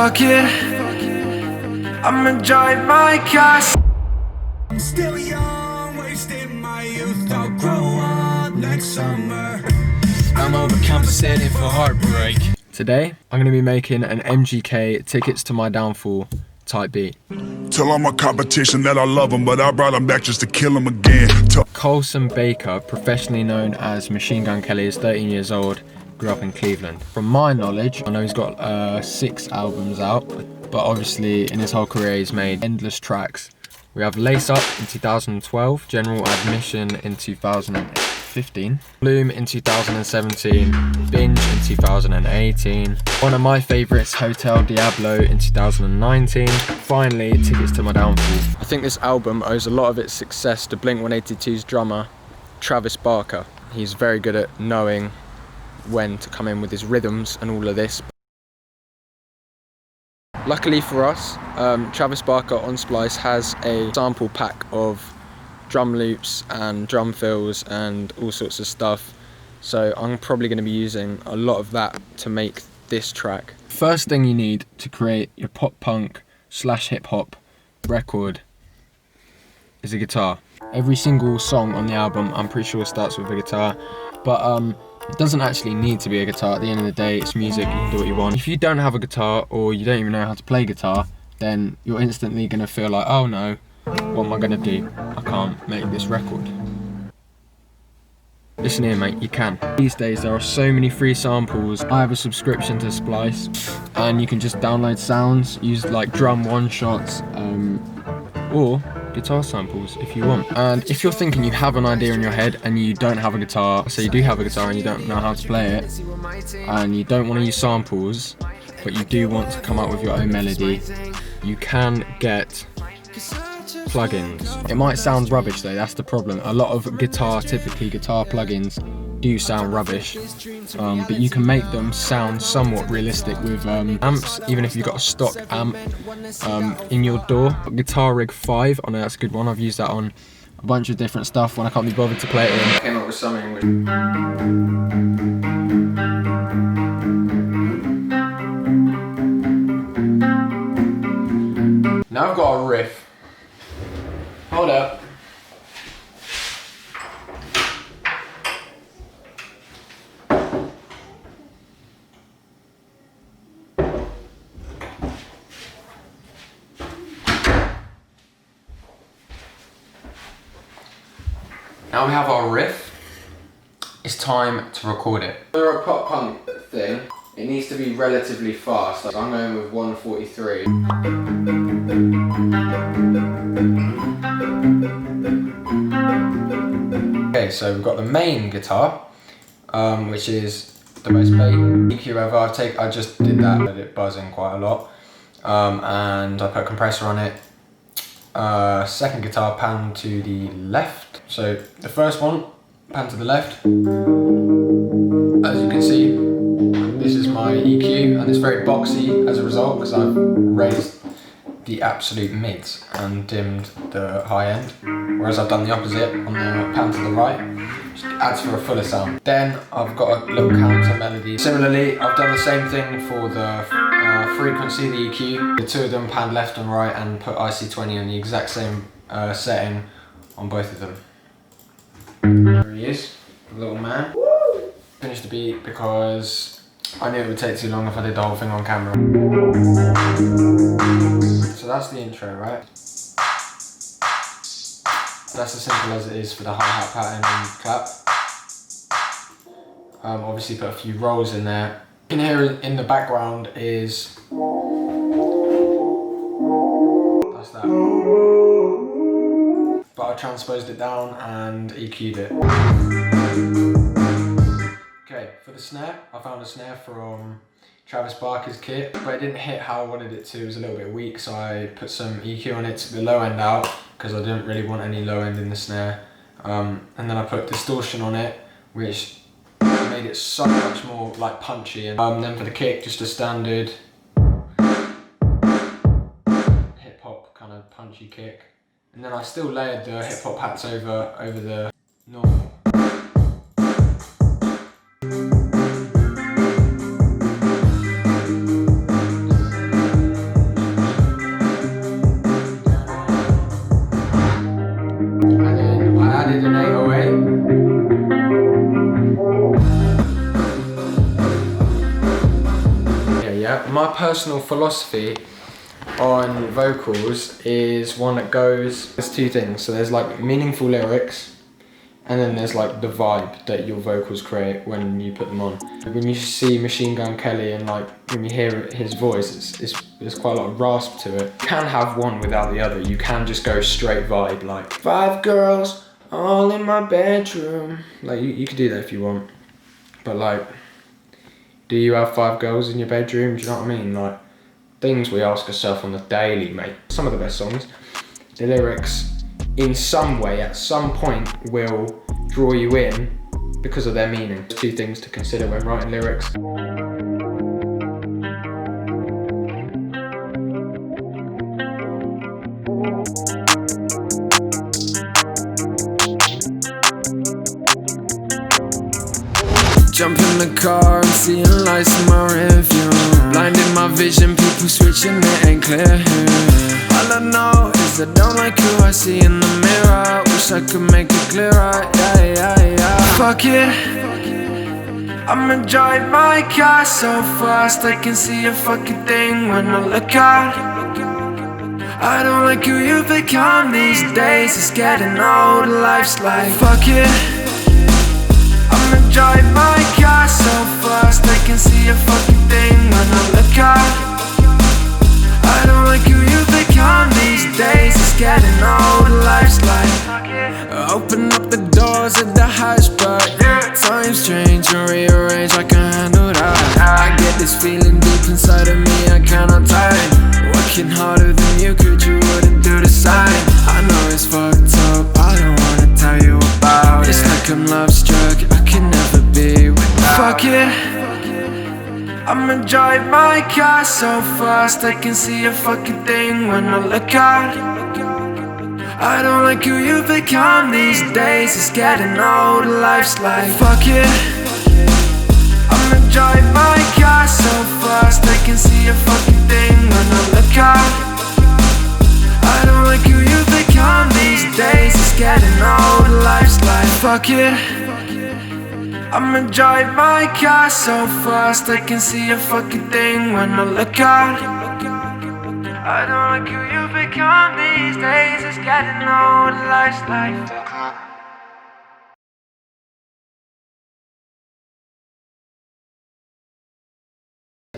fuck it, I'ma drive my car. I'm still young, wasting my youth. I'll grow up next summer. I'm overcompensating for heartbreak. Today, I'm going to be making an MGK Tickets to My Downfall type beat. Tell all my competition that I love them, but I brought them back just to kill them again. Colson Baker, professionally known as Machine Gun Kelly, is 13 years old, grew up in Cleveland. From my knowledge, I know he's got 6 albums out, but obviously in his whole career he's made endless tracks. We have Lace Up in 2012, General Admission in 2015, Bloom in 2017, Binge in 2018, one of my favourites, Hotel Diablo in 2019, finally Tickets to My Downfall. I think this album owes a lot of its success to Blink-182's drummer, Travis Barker. He's very good at knowing when to come in with his rhythms and all of this. Luckily for us, Travis Barker on Splice has a sample pack of drum loops and drum fills and all sorts of stuff, so I'm probably going to be using a lot of that to make this track. First thing you need to create your pop punk / hip hop record is a guitar. Every single song on the album I'm pretty sure starts with a guitar, but it doesn't actually need to be a guitar. At the end of the day, it's music, you can do what you want. If you don't have a guitar or you don't even know how to play guitar, then you're instantly going to feel like, oh no, what am I going to do? I can't make this record. Listen here mate, you can. These days there are so many free samples. I have a subscription to Splice and you can just download sounds, use like drum one-shots or guitar samples if you want. And if you're thinking you have an idea in your head and you don't have a guitar, so you do have a guitar and you don't know how to play it, and you don't want to use samples, but you do want to come up with your own melody, you can get plugins. It might sound rubbish though, that's the problem. A lot of typically guitar plugins do sound rubbish, but you can make them sound somewhat realistic with amps, even if you've got a stock amp in your DAW. Guitar Rig 5, I know that's a good one, I've used that on a bunch of different stuff when I can't be bothered to play it in. Came up with something which... Now I've got a riff. Hold up. Now we have our riff, it's time to record it. For a pop punk thing, it needs to be relatively fast. So I'm going with 143. Okay, so we've got the main guitar, which is the most basic EQ ever. I just did that, let it buzz in quite a lot, and I put a compressor on it. Second guitar, pan to the left. So the first one, pan to the left. As you can see, this is my EQ, and it's very boxy as a result because I've raised the absolute mids and dimmed the high end, whereas I've done the opposite on the pan to the right, which adds for a fuller sound. Then I've got a little counter melody. Similarly, I've done the same thing for the frequency, the EQ. The two of them panned left and right and put IC20 on the exact same setting on both of them. There he is, the little man. Finished the beat because I knew it would take too long if I did the whole thing on camera. So that's the intro, right? That's as simple as it is for the hi-hat pattern and clap. Obviously put a few rolls in there. You can hear in the background is... that's that. But I transposed it down and EQ'd it. Okay, for the snare, I found a snare from Travis Barker's kit, but it didn't hit how I wanted it to. It was a little bit weak, so I put some EQ on it, took the low end out, because I didn't really want any low end in the snare. And then I put distortion on it, which made it so much more like punchy. And then for the kick, just a standard hip hop kind of punchy kick. And then I still layered the hip hop hats over the normal. yeah, my personal philosophy on vocals is one that goes, there's two things. So there's like meaningful lyrics, and then there's like the vibe that your vocals create when you put them on. When you see Machine Gun Kelly and like when you hear his voice, there's quite a lot of rasp to it. You can have one without the other. You can just go straight vibe, like 5 girls all in my bedroom. Like you could do that if you want, but like, do you have 5 girls in your bedroom? Do you know what I mean? Like, things we ask ourselves on the daily, mate. Some of the best songs, the lyrics in some way at some point will draw you in because of their meaning. Two things to consider when writing lyrics. Jump in the car, I'm seeing lights in my rearview. Blinding my vision, people switching, it ain't clear here. All I know is I don't like who I see in the mirror. Wish I could make it clearer, yeah. Fuck it, I'ma drive my car so fast I can see a fucking thing when I look out. I don't like who you've become these days, it's getting old, life's like fuck it, I'ma drive my car so fast I can see a fucking thing when I look out. I don't like who you've become these days, it's getting old, life's like Open up the doors of the hatchback. Times change and rearrange, I can handle that. I get this feeling deep inside of me, I cannot tie. Working harder than you could, you wouldn't do the same. I know it's fucked up, I don't wanna tell you about it. It's like I'm love struck, I can never be without. Fuck it, I'ma drive my car so fast I can see a fucking thing when I look out. I don't like who you've become these days, it's getting old, life's like fuck it, I'ma drive my car so fast I can see a fucking thing when I look out. I don't like who you've become these days, it's getting old, life's like fuck it, I'ma drive my car so fast I can see a fucking thing when I look out. I don't like who you've become these days, it's getting old, life's like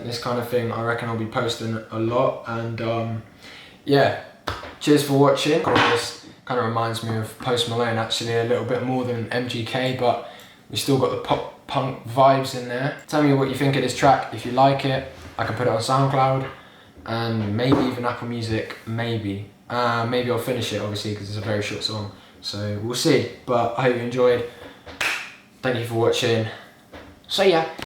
This kind of thing, I reckon I'll be posting a lot, and yeah, cheers for watching. This kind of reminds me of Post Malone, actually, a little bit more than MGK, but we still got the pop punk vibes in there. Tell me what you think of this track. If you like it, I can put it on SoundCloud and maybe even Apple Music, maybe I'll finish it, obviously, because it's a very short song, so we'll see. But I hope you enjoyed. Thank you for watching. See ya.